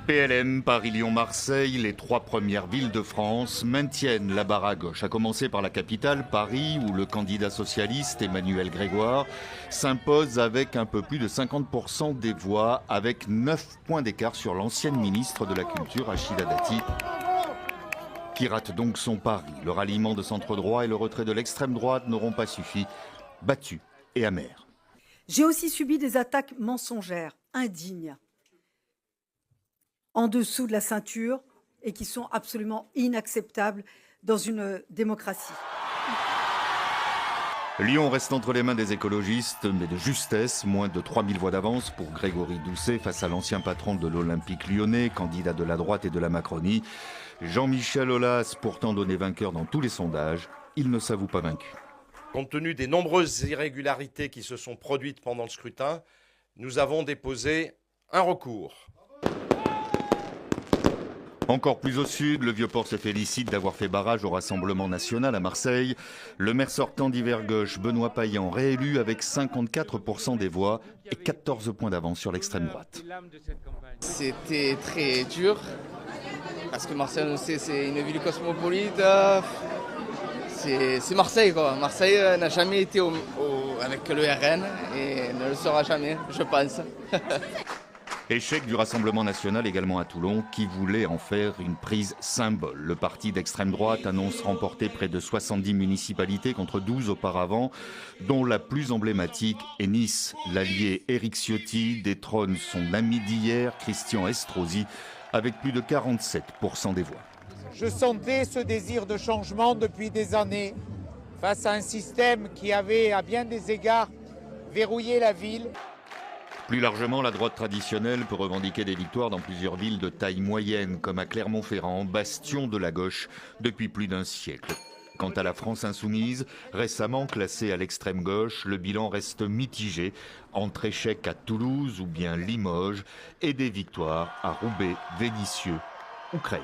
PLM, Paris, Lyon, Marseille, les trois premières villes de France maintiennent la barre à gauche, à commencer par la capitale, Paris, où le candidat socialiste Emmanuel Grégoire s'impose avec un peu plus de 50% des voix, avec 9 points d'écart sur l'ancienne ministre de la Culture, Rachida Dati, qui rate donc son pari. Le ralliement de centre-droit et le retrait de l'extrême droite n'auront pas suffi, battus et amers. J'ai aussi subi des attaques mensongères, indignes, en dessous de la ceinture et qui sont absolument inacceptables dans une démocratie. Lyon reste entre les mains des écologistes, mais de justesse, moins de 3000 voix d'avance pour Grégory Doucet face à l'ancien patron de l'Olympique lyonnais, candidat de la droite et de la Macronie. Jean-Michel Aulas, pourtant donné vainqueur dans tous les sondages, il ne s'avoue pas vaincu. Compte tenu des nombreuses irrégularités qui se sont produites pendant le scrutin, nous avons déposé un recours. Encore plus au sud, le Vieux-Port se félicite d'avoir fait barrage au Rassemblement national à Marseille. Le maire sortant d'hiver gauche, Benoît Payan, réélu avec 54% des voix et 14 points d'avance sur l'extrême droite. C'était très dur, parce que Marseille, on sait, c'est une ville cosmopolite. C'est Marseille, quoi. Marseille n'a jamais été avec le RN et ne le sera jamais, je pense. Échec du Rassemblement national également à Toulon, qui voulait en faire une prise symbole. Le parti d'extrême droite annonce remporter près de 70 municipalités contre 12 auparavant, dont la plus emblématique est Nice. L'allié Éric Ciotti détrône son ami d'hier, Christian Estrosi, avec plus de 47% des voix. Je sentais ce désir de changement depuis des années, face à un système qui avait, à bien des égards, verrouillé la ville. Plus largement, la droite traditionnelle peut revendiquer des victoires dans plusieurs villes de taille moyenne, comme à Clermont-Ferrand, bastion de la gauche depuis plus d'un siècle. Quant à la France insoumise, récemment classée à l'extrême gauche, le bilan reste mitigé, entre échecs à Toulouse ou bien Limoges, et des victoires à Roubaix, Vénissieux ou Creil.